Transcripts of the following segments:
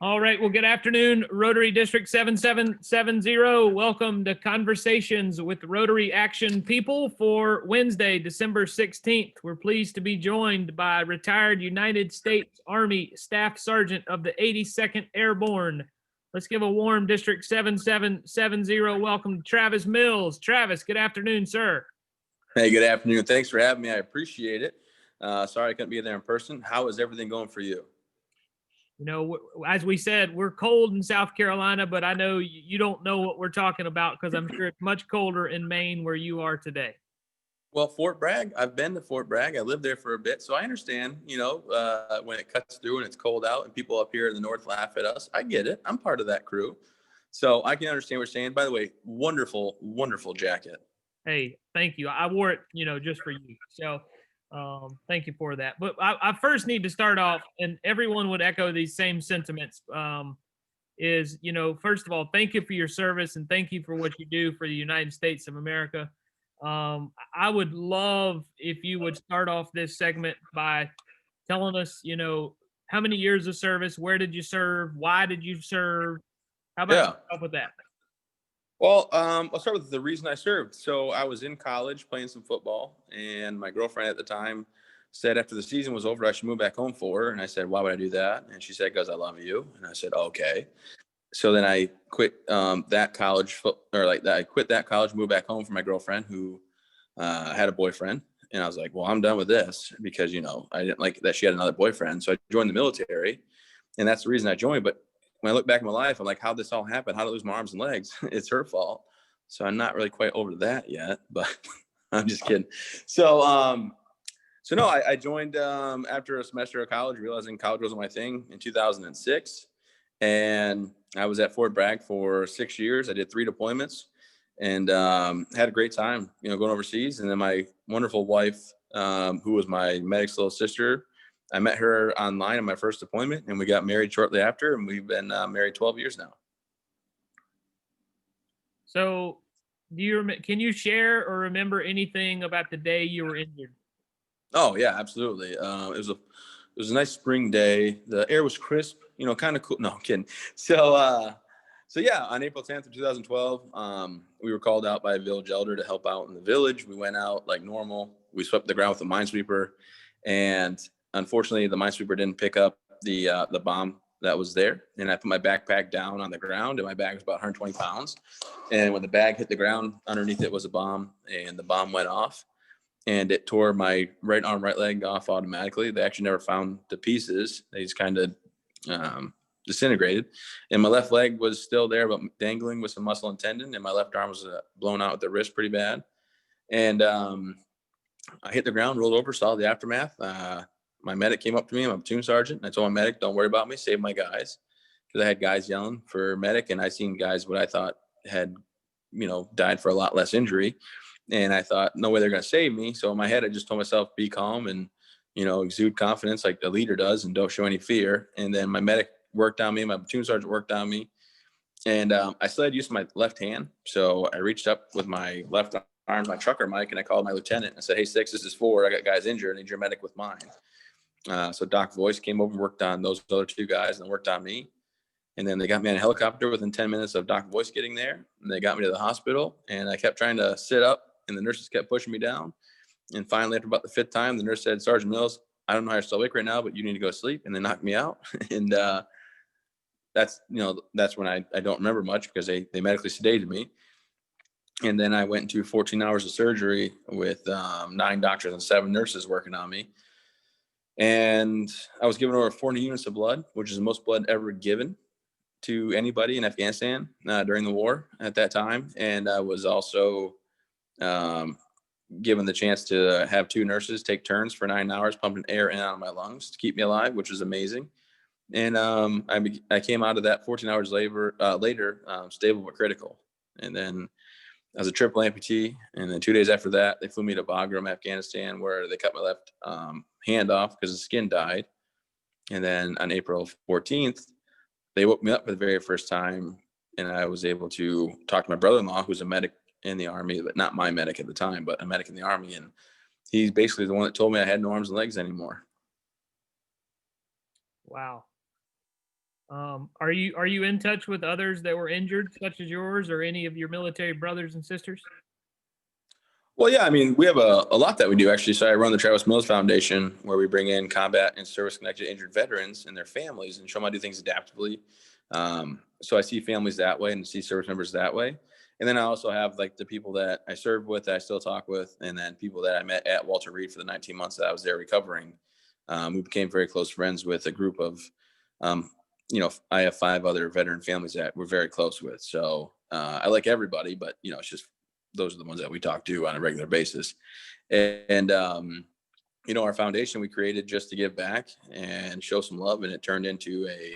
All right. Well, good afternoon, Rotary District 7770. Welcome to Conversations with Rotary Action People for Wednesday, December 16th. We're pleased to be joined by retired United States Army Staff Sergeant of the 82nd Airborne. Let's give a warm District 7770 welcome to Travis Mills. Travis, good afternoon, sir. Hey, good afternoon. Thanks for having me. I appreciate it. Sorry I couldn't be there in person. How is everything going for you? You know, as we said, we're cold in South Carolina, but I know you don't know what we're talking about because I'm sure it's much colder in Maine where you are today. Well, Fort Bragg, I've been to Fort Bragg. I lived there for a bit, so I understand, when it cuts through and it's cold out and people up here in the north laugh at us. I get it. I'm part of that crew. So I can understand what you're saying. By the way, wonderful, wonderful jacket. Hey, thank you. I wore it, just for you. So thank you for that. But I first need to start off, and everyone would echo these same sentiments, is, first of all, thank you for your service and thank you for what you do for the United States of America. I would love if you would start off this segment by telling us, how many years of service, where did you serve, why did you serve? How about Yeah. start off with that? Well, I'll start with the reason I served. So I was in college playing some football, and my girlfriend at the time said after the season was over, I should move back home for her. And I said, why would I do that? And she said, because I love you. And I said, okay. So then I quit that college, I quit that college, moved back home for my girlfriend who had a boyfriend. And I was like, well, I'm done with this because, I didn't like that she had another boyfriend. So I joined the military, and that's the reason I joined. But when I look back in my life, I'm like, how'd this all happen? How did I lose my arms and legs? It's her fault. So I'm not really quite over that yet, but I'm just kidding. So no, I joined after a semester of college, realizing college wasn't my thing in 2006. And I was at Fort Bragg for 6 years. I did 3 deployments and had a great time, going overseas. And then my wonderful wife, who was my medic's little sister, I met her online in my first deployment, and we got married shortly after, and we've been married 12 years now. So, can you share or remember anything about the day you were injured? Oh yeah, absolutely. It was a nice spring day. The air was crisp, kind of cool. No, I'm kidding. So yeah, on April 10th of 2012, we were called out by a village elder to help out in the village. We went out like normal. We swept the ground with a minesweeper, and unfortunately, the minesweeper didn't pick up the bomb that was there. And I put my backpack down on the ground, and my bag was about 120 pounds. And when the bag hit the ground, underneath it was a bomb, and the bomb went off. And it tore my right arm, right leg off automatically. They actually never found the pieces. They just kind of disintegrated. And my left leg was still there, but dangling with some muscle and tendon. And my left arm was blown out at the wrist pretty bad. And I hit the ground, rolled over, saw the aftermath. My medic came up to me. I'm a platoon sergeant. And I told my medic, don't worry about me, save my guys. Because I had guys yelling for medic, and I seen guys what I thought had, died for a lot less injury. And I thought, no way they're going to save me. So in my head, I just told myself, be calm and, exude confidence like a leader does and don't show any fear. And then my medic worked on me. My platoon sergeant worked on me. And I still had use of my left hand. So I reached up with my left arm, my trucker mic, and I called my lieutenant and I said, hey, 6, this is 4. I got guys injured. I need your medic with mine. So Doc Voice came over and worked on those other 2 guys and worked on me. And then they got me on a helicopter within 10 minutes of Doc Voice getting there. And they got me to the hospital. And I kept trying to sit up, and the nurses kept pushing me down. And finally, after about the 5th time, the nurse said, Sergeant Mills, I don't know how you're still awake right now, but you need to go to sleep. And they knocked me out. And that's when I don't remember much because they medically sedated me. And then I went into 14 hours of surgery with 9 doctors and 7 nurses working on me. And I was given over 40 units of blood, which is the most blood ever given to anybody in Afghanistan during the war at that time. And I was also given the chance to have 2 nurses take turns for 9 hours pumping air in and out of my lungs to keep me alive, which was amazing. And I came out of that 14 hours later, stable but critical. And then I was a triple amputee. And then 2 days after that, they flew me to Bagram, Afghanistan, where they cut my left hand off because the skin died. And then on April 14th, they woke me up for the very first time, and I was able to talk to my brother-in-law, who's a medic in the Army, but not my medic at the time, but a medic in the Army. And he's basically the one that told me I had no arms and legs anymore. Wow. Are you in touch with others that were injured, such as yours, or any of your military brothers and sisters? Well, yeah, I mean, we have a lot that we do actually. So I run the Travis Mills Foundation, where we bring in combat and service-connected injured veterans and their families and show them how to do things adaptively. So I see families that way and see service members that way. And then I also have like the people that I served with that I still talk with, and then people that I met at Walter Reed for the 19 months that I was there recovering. We became very close friends with a group of, I have 5 other veteran families that we're very close with. So I like everybody, but it's just those are the ones that we talk to on a regular basis. And our foundation we created just to give back and show some love, and it turned into a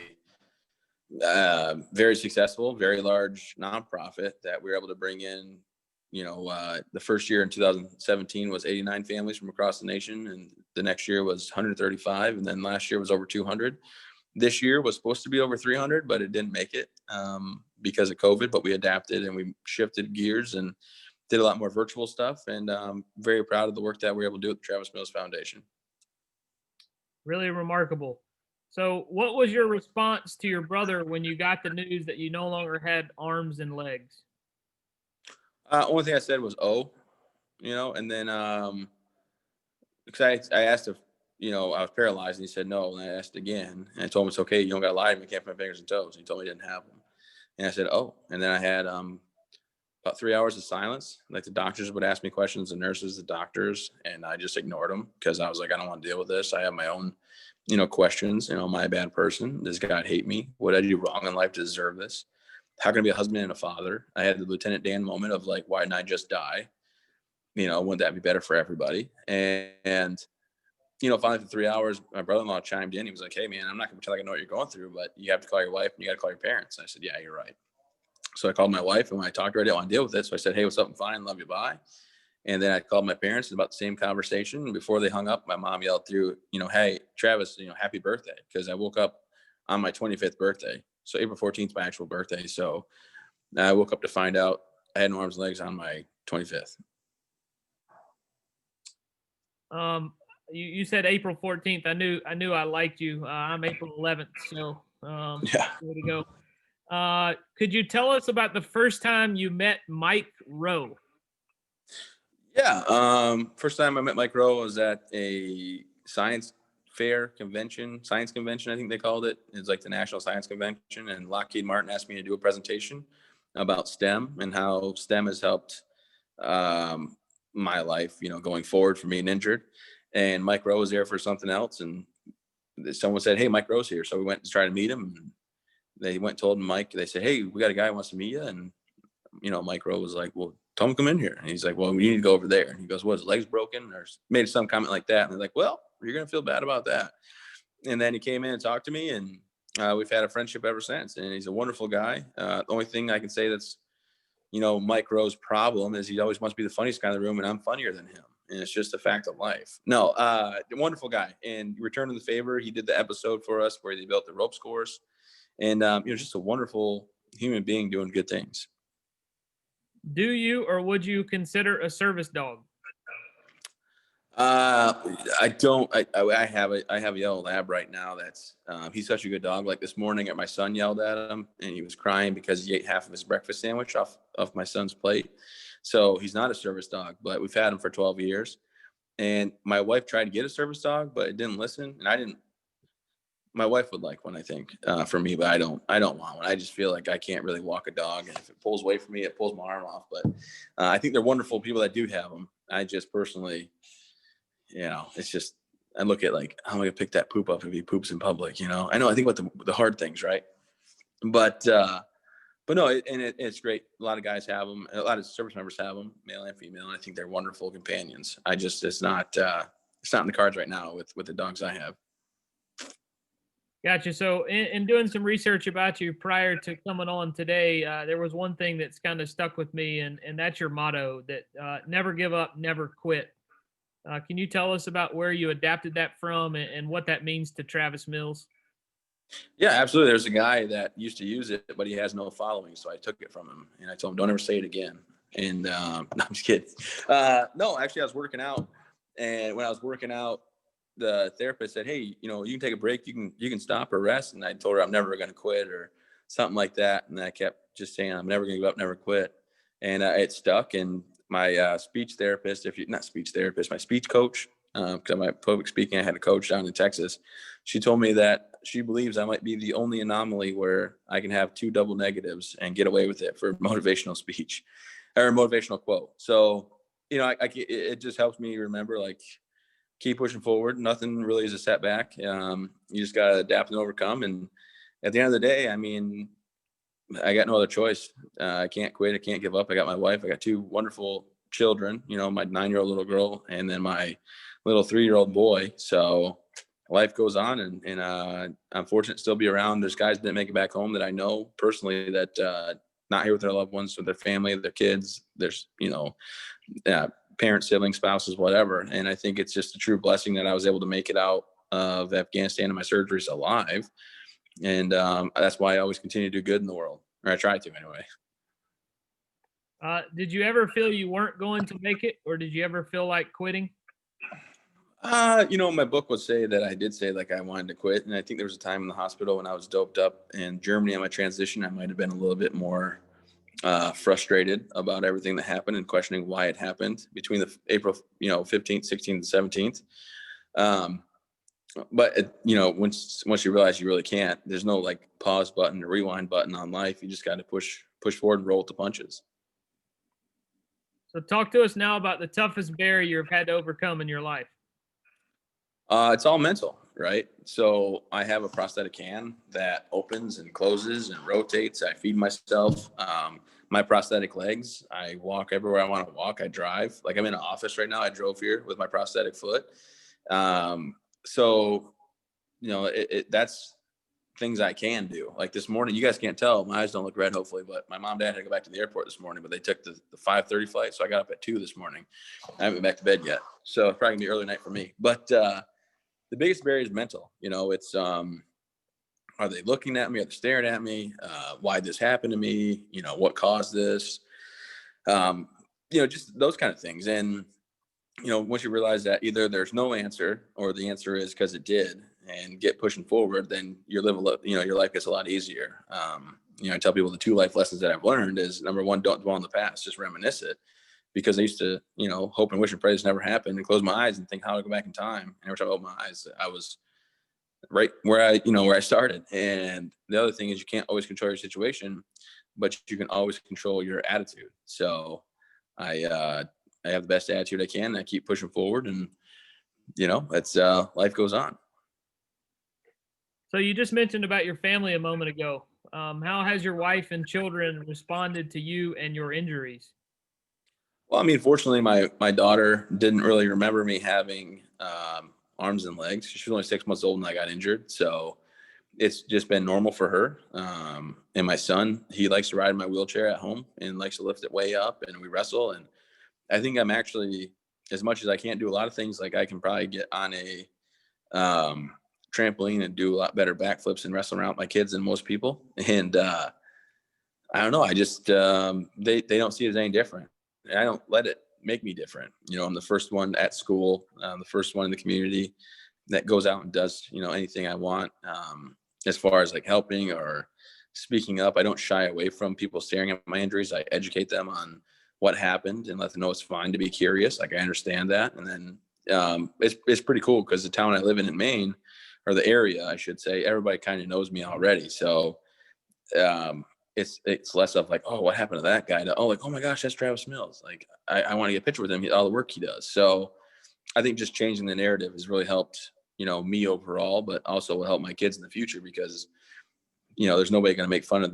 very successful, very large nonprofit that we were able to bring in. The first year in 2017 was 89 families from across the nation, and the next year was 135, and then last year was over 200. This year was supposed to be over 300, but it didn't make it because of COVID. But we adapted and we shifted gears and did a lot more virtual stuff, and very proud of the work that we were able to do at the Travis Mills Foundation. Really remarkable. So, what was your response to your brother when you got the news that you no longer had arms and legs? Only thing I said was, "Oh," and then because I asked if I was paralyzed, and he said no, and I asked again, and I told him it's okay, you don't got to lie to me, I can't put my fingers and toes. And he told me he didn't have them, and I said, "Oh," and then I had about 3 hours of silence. Like the doctors would ask me questions, the nurses, the doctors, and I just ignored them because I was like, I don't want to deal with this. I have my own, questions. Am I a bad person? Does God hate me? What did I do wrong in life to deserve this? How can I be a husband and a father? I had the Lieutenant Dan moment of like, why didn't I just die? Wouldn't that be better for everybody? And finally after 3 hours, my brother-in-law chimed in. He was like, hey man, I'm not gonna pretend like I know what you're going through, but you have to call your wife and you got to call your parents. And I said, yeah, you're right. So I called my wife, and when I talked to her, I didn't want to deal with it. So I said, hey, what's up? I'm fine. Love you. Bye. And then I called my parents about the same conversation. And before they hung up, my mom yelled through, hey, Travis, happy birthday. Because I woke up on my 25th birthday. So April 14th is my actual birthday. So I woke up to find out I had no arms and legs on my 25th. You said April 14th. I knew I liked you. I'm April 11th. So, Yeah. way to go. Could you tell us about the first time you met Mike Rowe? Yeah. First time I met Mike Rowe was at a science convention, I think they called it. It's like the National Science Convention. And Lockheed Martin asked me to do a presentation about STEM and how STEM has helped my life, going forward from being injured. And Mike Rowe was there for something else. And someone said, hey, Mike Rowe's here. So we went to try to meet him. And they went and told Mike, they said, hey, we got a guy who wants to meet you. And, Mike Rowe was like, well, tell him to come in here. And he's like, well, we need to go over there. And he goes, what, his leg's broken? Or made some comment like that. And they're like, well, you're going to feel bad about that. And then he came in and talked to me, and we've had a friendship ever since. And he's a wonderful guy. The only thing I can say that's, Mike Rowe's problem is he always wants to be the funniest guy in the room, and I'm funnier than him. And it's just a fact of life. No, wonderful guy. And return of the favor, he did the episode for us where they built the ropes course. And, just a wonderful human being doing good things. Do you or would you consider a service dog? I don't. I have a yellow lab right now. That's he's such a good dog. Like this morning, my son yelled at him, and he was crying because he ate half of his breakfast sandwich off my son's plate. So he's not a service dog, but we've had him for 12 years. And my wife tried to get a service dog, but it didn't listen. And I didn't. My wife would like one, I think, for me, but I don't want one. I just feel like I can't really walk a dog, and if it pulls away from me, it pulls my arm off. But I think they're wonderful people that do have them. I just personally, it's just, I look at like, how am I gonna pick that poop up if he poops in public? I think about the hard things, right? But no, it's great. A lot of guys have them. A lot of service members have them, male and female. And I think they're wonderful companions. It's not in the cards right now with the dogs I have. Gotcha. So, in doing some research about you prior to coming on today, there was one thing that's kind of stuck with me, and that's your motto that never give up, never quit. Can you tell us about where you adapted that from and what that means to Travis Mills? Yeah, absolutely. There's a guy that used to use it, but he has no following. So I took it from him, and I told him, don't ever say it again. And no, I'm just kidding. No, actually, I was working out. And when I was working out, the therapist said, hey, you know, you can take a break, you can stop or rest. And I told her I'm never going to quit or something like that. And I kept just saying, I'm never going to give up, never quit. And it stuck. And my speech therapist, not speech therapist, my speech coach, because my public speaking, I had a coach down in Texas. She told me that she believes I might be the only anomaly where I can have 2 double negatives and get away with it for motivational speech or motivational quote. So, you know, it just helps me remember, like, keep pushing forward. Nothing really is a setback. You just got to adapt and overcome. And at the end of the day, I mean, I got no other choice. I can't quit. I can't give up. I got my wife. I got 2 wonderful children, you know, my 9-year-old little girl and then my little 3-year-old boy. So life goes on, and I'm fortunate to still be around. There's guys that didn't make it back home that I know personally that not here with their loved ones, with their family, their kids. There's, you know, parents, siblings, spouses, whatever. And I think it's just a true blessing that I was able to make it out of Afghanistan and my surgeries alive. And that's why I always continue to do good in the world, or I try to anyway. Did you ever feel you weren't going to make it, or did you ever feel like quitting? You know, my book would say that I did say like I wanted to quit. And I think there was a time in the hospital when I was doped up in Germany on my transition. I might have been a little bit more frustrated about everything that happened and questioning why it happened between the April, 15th, 16th, and 17th. But once you realize you really can't, there's no like pause button or rewind button on life. You just got to push forward and roll with the punches. So talk to us now about the toughest barrier you've had to overcome in your life. It's all mental, right? So I have a prosthetic hand that opens and closes and rotates. I feed myself. My prosthetic legs, I walk everywhere I want to walk. I drive. Like I'm in an office right now. I drove here with my prosthetic foot. So, that's things I can do. Like this morning, you guys can't tell. My eyes don't look red, hopefully, but my mom and dad had to go back to the airport this morning, but they took the 5:30 flight. So I got up at 2 this morning. I haven't been back to bed yet. So it's probably gonna be early night for me. But the biggest barrier is mental. It's are they looking at me? Are they staring at me? Why this happened to me? What caused this? Just those kind of things. And once you realize that either there's no answer or the answer is because it did, and get pushing forward, then your life gets a lot easier. I tell people the 2 life lessons that I've learned is, number 1, don't dwell on the past, just reminisce it. Because I used to, hope and wish and pray this never happened, and close my eyes and think how to go back in time. And every time I opened my eyes, I was right where I started. And the other thing is, you can't always control your situation, but you can always control your attitude. So I have the best attitude I can. And I keep pushing forward, and it's life goes on. So you just mentioned about your family a moment ago. How has your wife and children responded to you and your injuries? Well, I mean, fortunately, my daughter didn't really remember me having arms and legs. She was only 6 months old when I got injured. So it's just been normal for her. And my son, he likes to ride in my wheelchair at home and likes to lift it way up, and we wrestle. And I think I'm actually, as much as I can't do a lot of things, like I can probably get on a trampoline and do a lot better backflips and wrestle around with my kids than most people. And I don't know. I just, they don't see it as any different. I don't let it make me different. I'm the first one at school, the first one in the community that goes out and does, anything I want. As far as like helping or speaking up, I don't shy away from people staring at my injuries. I educate them on what happened and let them know it's fine to be curious. Like I understand that. And then it's pretty cool because the town I live in Maine, or the area, I should say, everybody kind of knows me already. So it's less of like, oh, what happened to that guy, to, oh, like, oh my gosh, that's Travis Mills. Like I want to get a picture with him, all the work he does. So I think just changing the narrative has really helped, me overall, but also will help my kids in the future, because, there's nobody going to make fun of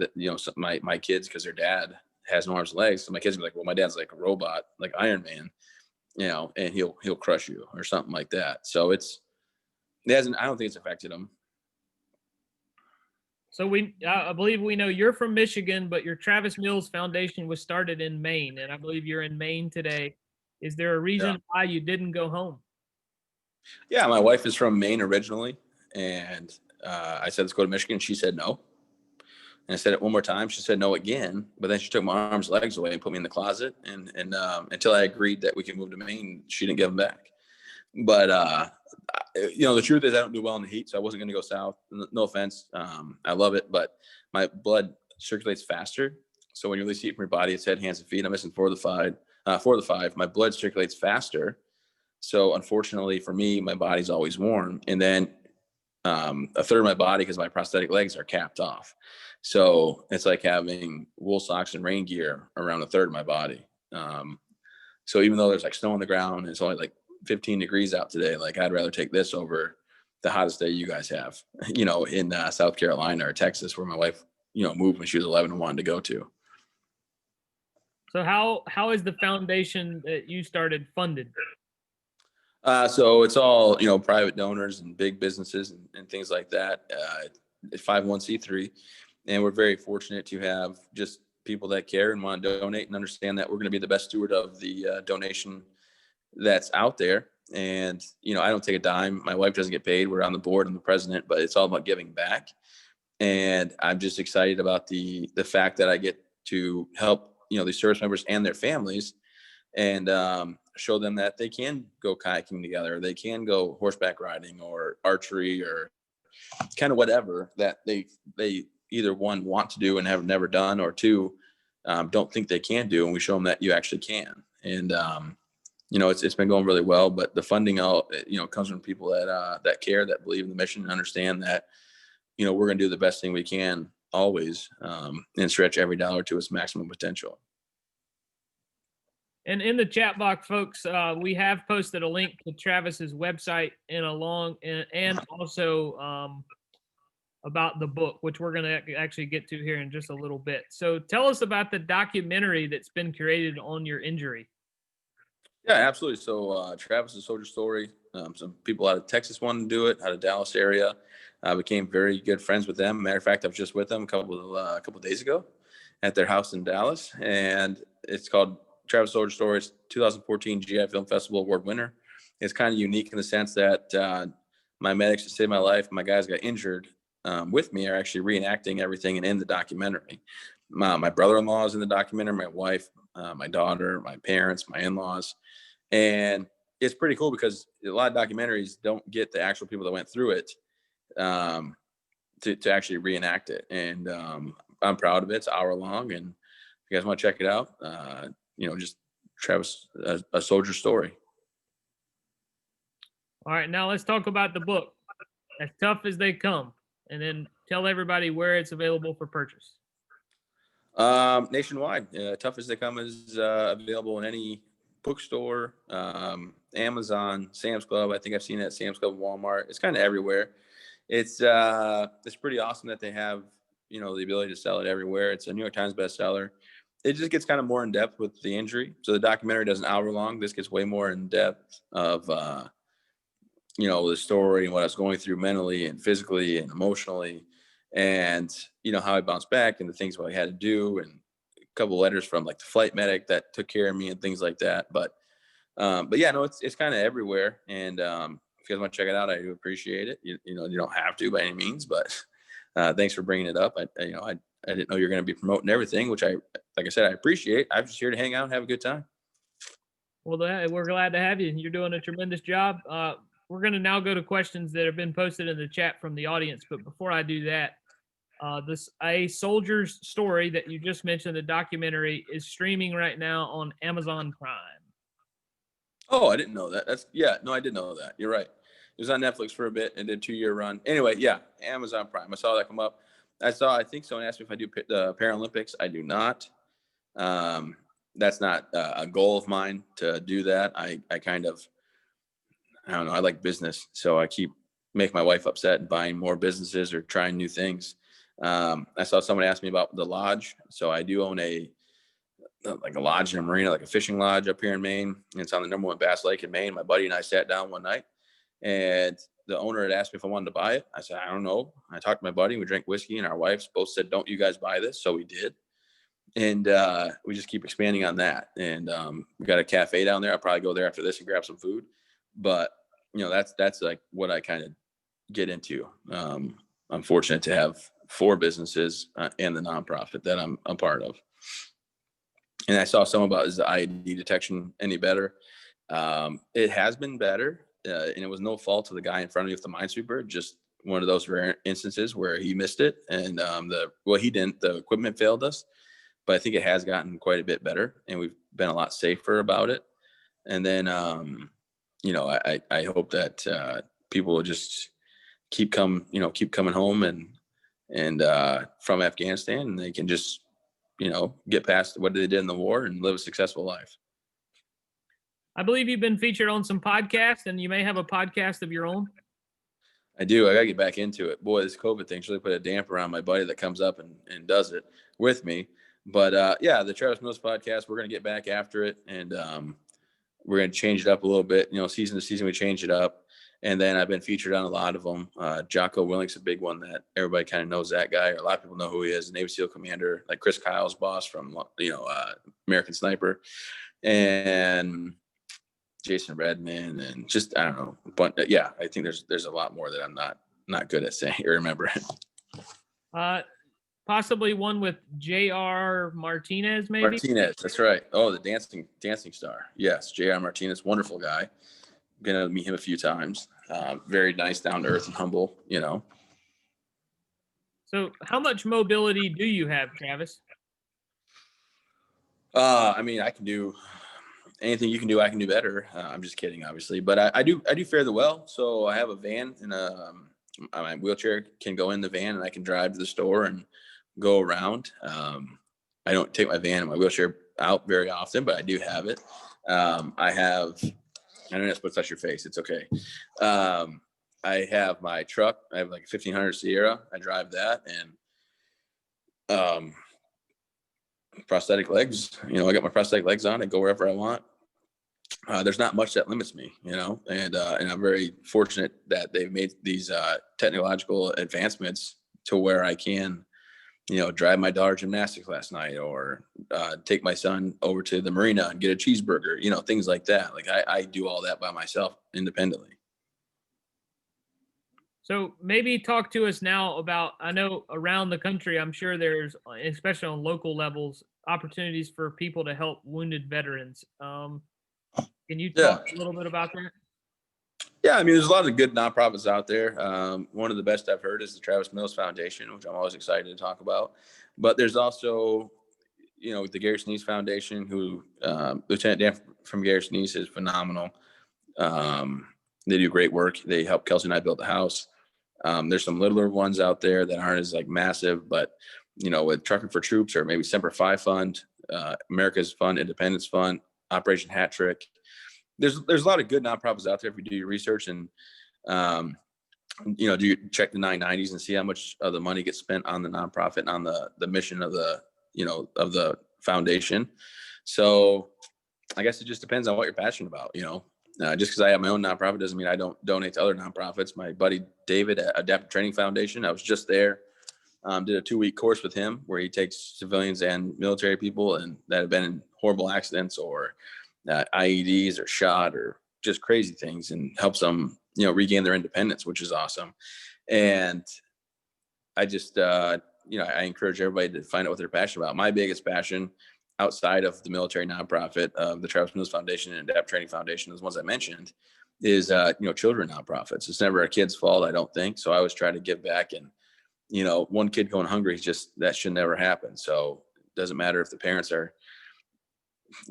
my kids because their dad has no arms and legs. So my kids will be like, well, my dad's like a robot, like Iron Man, and he'll crush you or something like that. So I don't think it's affected them. So I believe we know you're from Michigan, but your Travis Mills Foundation was started in Maine, and I believe you're in Maine today. Is there a reason why you didn't go home? Yeah, my wife is from Maine originally, and I said, let's go to Michigan. She said no. And I said it one more time. She said no again, but then she took my arms, legs away and put me in the closet. And until I agreed that we could move to Maine, she didn't give them back. But the truth is I don't do well in the heat, so I wasn't going to go south. No offense. I love it, but my blood circulates faster. So when you release heat from your body, it's head, hands, and feet. I'm missing 4 of the 5. My blood circulates faster. So unfortunately for me, my body's always warm. And then a third of my body, because my prosthetic legs are capped off. So it's like having wool socks and rain gear around a third of my body. So even though there's like snow on the ground, and it's only like 15 degrees out today, like I'd rather take this over the hottest day you guys have, in South Carolina or Texas, where my wife, moved when she was 11 and wanted to go to. So how is the foundation that you started funded? So it's all, private donors and big businesses and things like that. It's 501c3. And we're very fortunate to have just people that care and want to donate and understand that we're going to be the best steward of the donation that's out there. And, I don't take a dime. My wife doesn't get paid. We're on the board. I'm the president, but it's all about giving back. And I'm just excited about the fact that I get to help, these service members and their families, and show them that they can go kayaking together. They can go horseback riding or archery or kind of whatever that they either one want to do and have never done, or two, don't think they can do. And we show them that you actually can. And, it's been going really well, but the funding all, comes from people that care, that believe in the mission, and understand that, we're going to do the best thing we can always, and stretch every dollar to its maximum potential. And in the chat box, folks, we have posted a link to Travis's website and also about the book, which we're going to actually get to here in just a little bit. So tell us about the documentary that's been created on your injury. Yeah, absolutely. So Travis's Soldier Story, some people out of Texas wanted to do it, out of Dallas area. I became very good friends with them. Matter of fact, I was just with them a couple of days ago at their house in Dallas, and it's called Travis Soldier Story. It's 2014 GI Film Festival Award winner. It's kind of unique in the sense that my medics that saved my life, my guys got injured with me, are actually reenacting everything and in the documentary. My brother-in-law is in the documentary, my wife, my daughter, my parents, my in-laws. And it's pretty cool because a lot of documentaries don't get the actual people that went through it to actually reenact it. And I'm proud of it. It's an hour long. And if you guys want to check it out, just Travis, a Soldier Story. All right, now let's talk about the book, As Tough as They Come, and then tell everybody where it's available for purchase. Nationwide. Tough as They Come is available in any bookstore, Amazon, Sam's Club. I think I've seen it at Sam's Club, Walmart. It's kind of everywhere. It's pretty awesome that they have, the ability to sell it everywhere. It's a New York Times bestseller. It just gets kind of more in depth with the injury. So the documentary does an hour long. This gets way more in depth of, the story and what I was going through mentally and physically and emotionally, and, how I bounced back and the things what I had to do, and a couple of letters from like the flight medic that took care of me and things like that. But yeah, no, it's kind of everywhere. And if you guys want to check it out, I do appreciate it. You don't have to by any means, but thanks for bringing it up. I didn't know you're going to be promoting everything, which like I said, I appreciate. I'm just here to hang out and have a good time. Well, we're glad to have you. You're doing a tremendous job. We're going to now go to questions that have been posted in the chat from the audience. But before I do that, A Soldier's Story that you just mentioned, the documentary, is streaming right now on Amazon Prime. Oh, I didn't know that. I did know that. You're right. It was on Netflix for a bit and did a 2-year run. Anyway, yeah, Amazon Prime. I saw that come up. I think someone asked me if I do the Paralympics. I do not. That's not a goal of mine to do that. I kind of, I don't know. I like business. So I keep making my wife upset and buying more businesses or trying new things. I saw someone ask me about the lodge. So I do own a lodge in a marina, like a fishing lodge up here in Maine. And it's on the #1 Bass Lake in Maine. My buddy and I sat down one night, and the owner had asked me if I wanted to buy it. I said, I don't know. I talked to my buddy. We drank whiskey, and our wives both said, don't you guys buy this? So we did. And we just keep expanding on that. And we got a cafe down there. I'll probably go there after this and grab some food. But, that's like what I kind of get into. I'm fortunate to have 4 businesses and the nonprofit that I'm a part of. And I saw some about, is the IED detection any better? It has been better. and it was no fault of the guy in front of me with the minesweeper, just one of those rare instances where he missed it. And he didn't, the equipment failed us, but I think it has gotten quite a bit better and we've been a lot safer about it. And then, I hope that people will just keep coming home and from Afghanistan, and they can just, get past what they did in the war and live a successful life. I believe you've been featured on some podcasts, and you may have a podcast of your own. I do. I got to get back into it. Boy, this COVID thing's really put a damper on my buddy that comes up and does it with me. But the Travis Mills podcast, we're going to get back after it, and we're going to change it up a little bit. Season to season, we change it up. And then I've been featured on a lot of them. Jocko Willink's a big one that everybody kind of knows that guy, or a lot of people know who he is, Navy SEAL commander, like Chris Kyle's boss from, American Sniper, and Jason Redman, and just, I don't know. But I think there's a lot more that I'm not good at saying or remembering. Possibly one with J.R. Martinez, maybe? Martinez, that's right. Oh, the dancing star. Yes, J.R. Martinez, wonderful guy. Been able to meet him a few times. Very nice, down to earth and humble, So how much mobility do you have, Travis? I can do anything you can do. I can do better. I'm just kidding, obviously, but I do fairly well. So I have a van, and my wheelchair can go in the van, and I can drive to the store and go around. I don't take my van and my wheelchair out very often, but I do have it. I don't know supposed to touch your face. It's okay. I have my truck. I have like a 1500 Sierra. I drive that, and prosthetic legs. I got my prosthetic legs on. I go wherever I want. There's not much that limits me, and I'm very fortunate that they've made these technological advancements to where I can, drive my daughter gymnastics last night, or take my son over to the marina and get a cheeseburger, things like that. Like I do all that by myself independently. So maybe talk to us now about, I know around the country, I'm sure there's, especially on local levels, opportunities for people to help wounded veterans. Can you talk a little bit about that? Yeah, there's a lot of good nonprofits out there. One of the best I've heard is the Travis Mills Foundation, which I'm always excited to talk about. But there's also, the Gary Sinise Foundation, who Lieutenant Dan from Gary Sinise is phenomenal. They do great work. They helped Kelsey and I build the house. There's some littler ones out there that aren't as massive, but with Trucking for Troops, or maybe Semper Fi Fund, America's Fund, Independence Fund, Operation Hat Trick. There's a lot of good nonprofits out there if you do your research, and do you check the 990s and see how much of the money gets spent on the nonprofit and on the mission of the of the foundation. So I guess it just depends on what you're passionate about. Just because I have my own nonprofit doesn't mean I don't donate to other nonprofits. My buddy David at Adaptive Training Foundation, I was just there, did a 2-week course with him where he takes civilians and military people and that have been in horrible accidents or IEDs or shot or just crazy things, and helps them, regain their independence, which is awesome. And I just, I encourage everybody to find out what they're passionate about. My biggest passion outside of the military nonprofit of the Travis Mills Foundation and Adapt Training Foundation, those ones I mentioned, is, children nonprofits. It's never a kid's fault, I don't think. So I always try to give back, and, one kid going hungry, that should never happen. So it doesn't matter if the parents are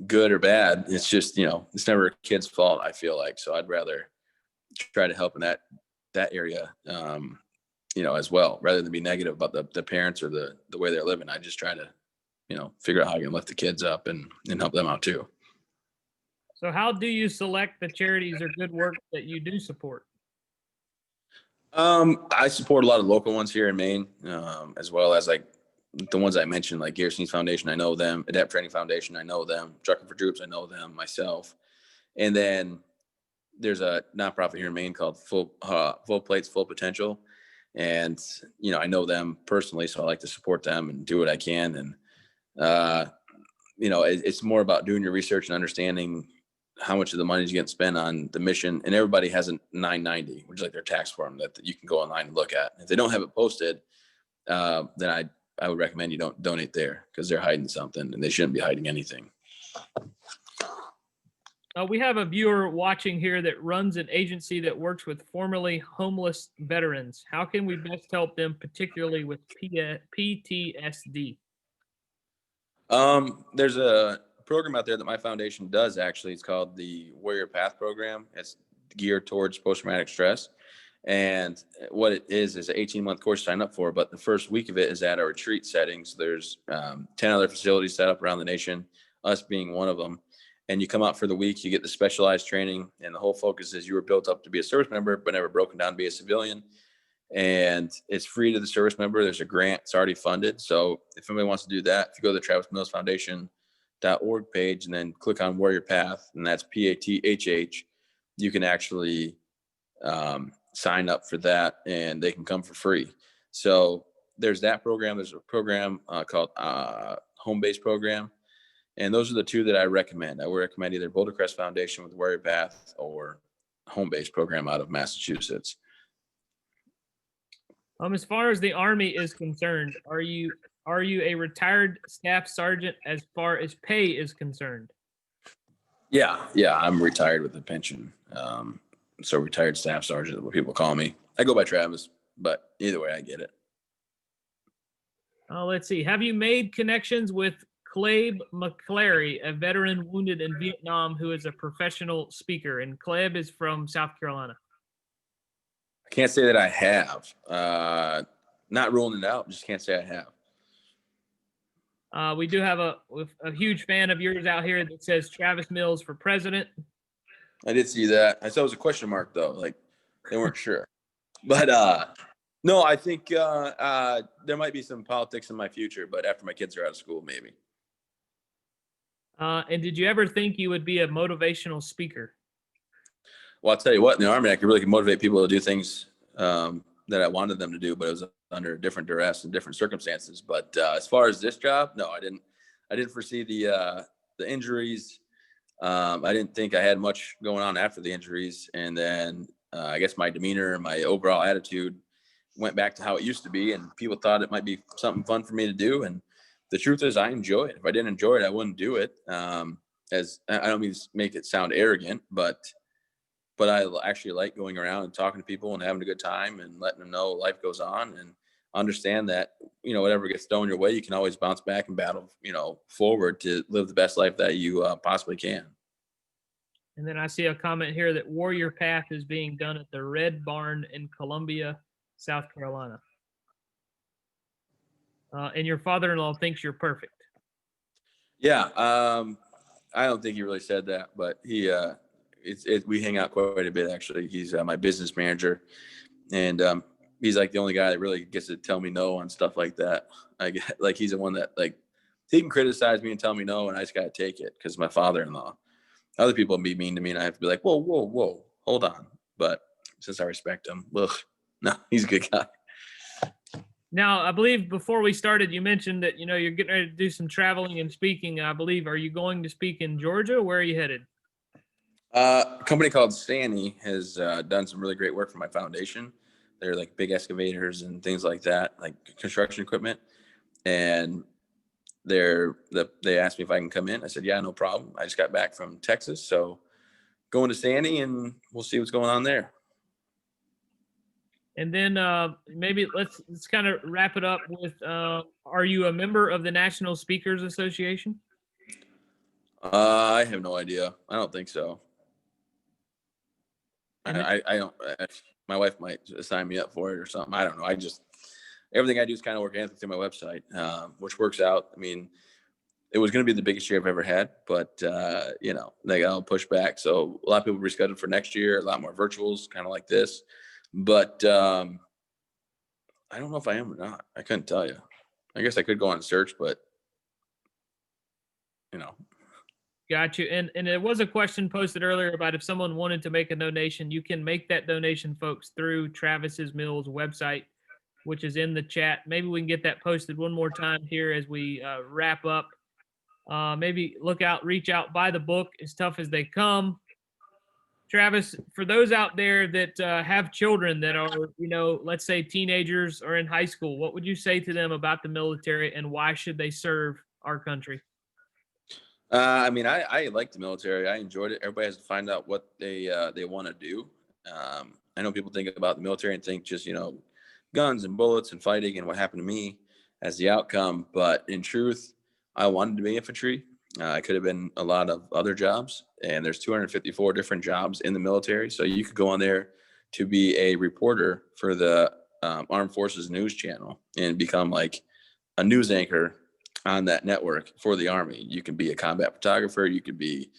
good or bad. It's just, it's never a kid's fault, I feel like. So I'd rather try to help in that area, as well, rather than be negative about the parents or the way they're living. I just try to, figure out how I can lift the kids up and help them out too. So how do you select the charities or good work that you do support? I support a lot of local ones here in Maine, as well as the ones I mentioned, like Gary Sinise Foundation, I know them. Adapt Training Foundation, I know them. Trucking for Troops, I know them myself. And then there's a nonprofit here in Maine called Full Plates, Full Potential. And, I know them personally, so I like to support them and do what I can. And, it's more about doing your research and understanding how much of the money is getting spent on the mission. And everybody has a 990, which is like their tax form that you can go online and look at. If they don't have it posted, then I would recommend you don't donate there, because they're hiding something and they shouldn't be hiding anything. We have a viewer watching here that runs an agency that works with formerly homeless veterans. How can we best help them, particularly with PTSD? There's a program out there that my foundation does actually. It's called the Warrior Path program. It's geared towards post-traumatic stress. And what it is an 18-month course to sign up for. But the first week of it is at a retreat setting. So there's 10 other facilities set up around the nation, us being one of them. And you come out for the week, you get the specialized training. And the whole focus is you were built up to be a service member, but never broken down to be a civilian. And it's free to the service member. There's a grant. It's already funded. So if anybody wants to do that, if you go to the Travis Mills Foundation.org page and then click on Warrior Path, and that's PATHH, you can actually sign up for that and they can come for free. So there's that program. There's a program called Home-Based Program. And those are the two that I recommend. I would recommend either Boulder Crest Foundation with Warrior Path or Home-Based Program out of Massachusetts. As far as the Army is concerned, are you a retired staff sergeant as far as pay is concerned? Yeah, I'm retired with a pension. So retired staff sergeant, what people call me. I go by Travis, but either way, I get it. Let's see. Have you made connections with Clabe McClary, a veteran wounded in Vietnam who is a professional speaker? And Clabe is from South Carolina. I can't say that I have. Not ruling it out. Just can't say I have. We do have a huge fan of yours out here that says Travis Mills for president. I did see that. I saw it was a question mark though. Like they weren't sure. But no, I think there might be some politics in my future, but after my kids are out of school, maybe. And did you ever think you would be a motivational speaker? Well, I'll tell you what, in the Army, I could really motivate people to do things that I wanted them to do, but it was under different duress and different circumstances. But as far as this job, no, I didn't foresee the injuries. I didn't think I had much going on after the injuries. And then I guess my demeanor and my overall attitude went back to how it used to be. And people thought it might be something fun for me to do. And the truth is I enjoy it. If I didn't enjoy it, I wouldn't do it. As I don't mean to make it sound arrogant, but I actually like going around and talking to people and having a good time and letting them know life goes on and understand that, whatever gets thrown your way, you can always bounce back and battle, forward to live the best life that you possibly can. And then I see a comment here that Warrior Path is being done at the Red Barn in Columbia, South Carolina. And your father-in-law thinks you're perfect. Yeah. I don't think he really said that, but he, we hang out quite a bit, actually. He's my business manager, and he's like the only guy that really gets to tell me no on stuff like that. Like he's the one that he can criticize me and tell me no, and I just got to take it because my father-in-law. Other people be mean to me, and I have to be like, whoa, hold on. But since I respect him, no, he's a good guy. Now, I believe before we started, you mentioned that, you're getting ready to do some traveling and speaking. I believe, are you going to speak in Georgia? Where are you headed? A company called Stanny has done some really great work for my foundation. They're like big excavators and things like that, like construction equipment. And they asked me if I can come in. I said, yeah, no problem. I just got back from Texas. So going to Stanny and we'll see what's going on there. And then maybe let's kind of wrap it up with, are you a member of the National Speakers Association? I have no idea. I don't think so. I don't. My wife might sign me up for it or something. I don't know. Everything I do is kind of organic through my website, which works out. I mean, it was going to be the biggest year I've ever had, but they got all pushed back. So a lot of people rescheduled for next year. A lot more virtuals, kind of like this. But I don't know if I am or not. I couldn't tell you. I guess I could go on and search, but Got you. And there was a question posted earlier about if someone wanted to make a donation, you can make that donation, folks, through Travis's Mills website, which is in the chat. Maybe we can get that posted one more time here as we wrap up. Maybe reach out, buy the book, As Tough as They Come. Travis, for those out there that have children that are, let's say teenagers or in high school, what would you say to them about the military and why should they serve our country? I mean, I like the military. I enjoyed it. Everybody has to find out what they want to do. I know people think about the military and think just, guns and bullets and fighting and what happened to me as the outcome. But in truth, I wanted to be infantry. I could have been a lot of other jobs, and there's 254 different jobs in the military. So you could go on there to be a reporter for the Armed Forces News Channel and become like a news anchor on that network for the Army. You can be a combat photographer. You could be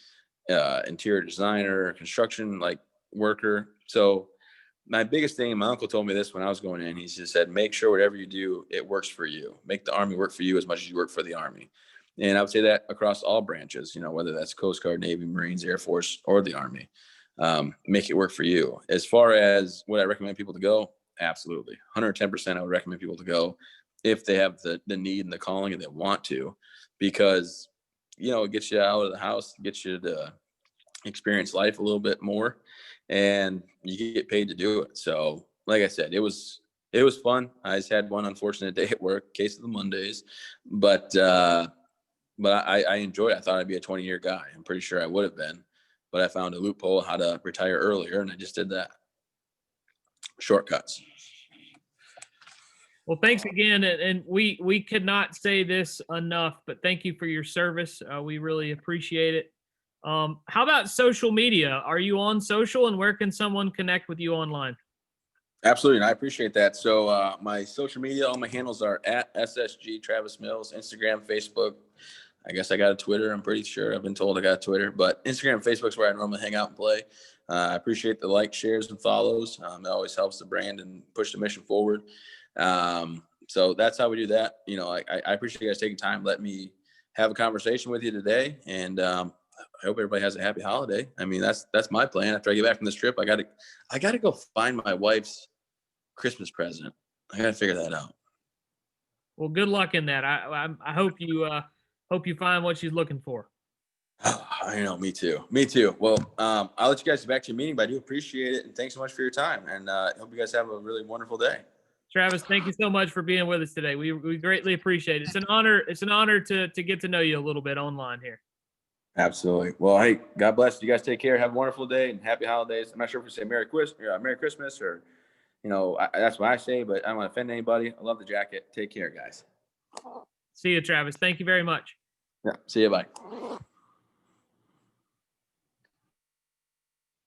interior designer, construction like worker. So my biggest thing, my uncle told me this when I was going in, he just said, make sure whatever you do, it works for you. Make the Army work for you as much as you work for the Army. And I would say that across all branches, whether that's Coast Guard, Navy, Marines, Air Force, or the Army, make it work for you. As far as what I recommend people to go, absolutely. 110% I would recommend people to go if they have the need and the calling and they want to, because, it gets you out of the house, gets you to experience life a little bit more, and you get paid to do it. So like I said, it was fun. I just had one unfortunate day at work, case of the Mondays, but I enjoyed it. I thought I'd be a 20-year guy. I'm pretty sure I would have been, but I found a loophole how to retire earlier, and I just did that. Shortcuts. Well, thanks again, and we could not say this enough, but thank you for your service. We really appreciate it. How about social media? Are you on social, and where can someone connect with you online? Absolutely, and I appreciate that. So my social media, all my handles are at SSG Travis Mills, Instagram, Facebook. I guess I got a Twitter. I'm pretty sure. I've been told I got a Twitter, but Instagram and Facebook's where I normally hang out and play. I appreciate the likes, shares, and follows. It always helps the brand and push the mission forward. So that's how we do that. I appreciate you guys taking time, let me have a conversation with you today, and I hope everybody has a happy holiday. I mean, that's my plan. After I get back from this trip, I gotta go find my wife's Christmas present. I gotta figure that out. Well, good luck in that. I hope you find what she's looking for. I know, me too. Well, I'll let you guys get back to your meeting, but I do appreciate it, and thanks so much for your time. And hope you guys have a really wonderful day. Travis, thank you so much for being with us today. We greatly appreciate it. It's an honor. It's an honor to get to know you a little bit online here. Absolutely. Well, hey, God bless you guys. Take care. Have a wonderful day and happy holidays. I'm not sure if we say Merry Christmas or, that's what I say, but I don't want to offend anybody. I love the jacket. Take care, guys. See you, Travis. Thank you very much. Yeah. See you. Bye.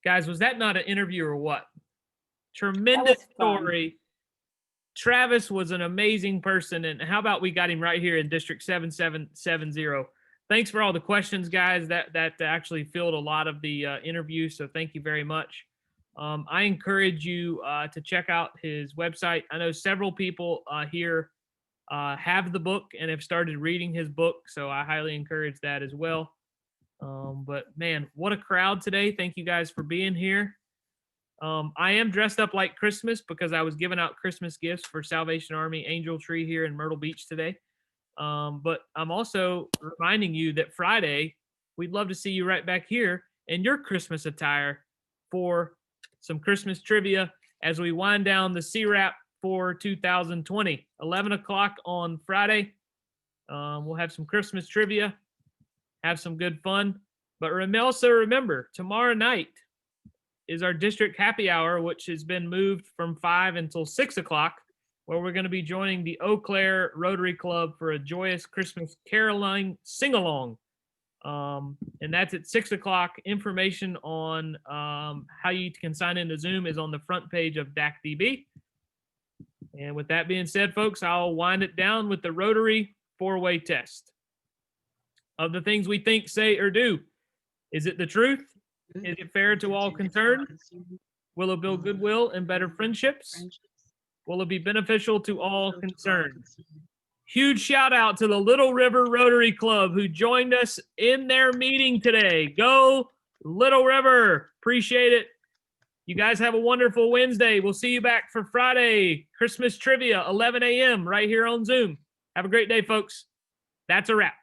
Guys, was that not an interview or what? Tremendous story. Travis was an amazing person. And how about we got him right here in District 7770? Thanks for all the questions, guys. That actually filled a lot of the interview. So thank you very much. I encourage you to check out his website. I know several people here have the book and have started reading his book. So I highly encourage that as well. But man, what a crowd today. Thank you guys for being here. I am dressed up like Christmas because I was giving out Christmas gifts for Salvation Army Angel Tree here in Myrtle Beach today. But I'm also reminding you that Friday, we'd love to see you right back here in your Christmas attire for some Christmas trivia as we wind down the CWRAP for 2020. 11 o'clock on Friday. We'll have some Christmas trivia, have some good fun. But also remember, tomorrow night is our district happy hour, which has been moved from 5 until 6 o'clock, where we're going to be joining the Eau Claire Rotary Club for a joyous Christmas caroling sing-along. And that's at 6 o'clock. Information on how you can sign into Zoom is on the front page of DACDB. And with that being said, folks, I'll wind it down with the Rotary 4-way test. Of the things we think, say, or do, is it the truth? Is it fair to all concerned? Will it build goodwill and better friendships? Will it be beneficial to all concerned? Huge shout out to the Little River Rotary Club who joined us in their meeting today. Go Little River. Appreciate it. You guys have a wonderful Wednesday. We'll see you back for Friday. Christmas trivia, 11 a.m. right here on Zoom. Have a great day, folks. That's a wrap.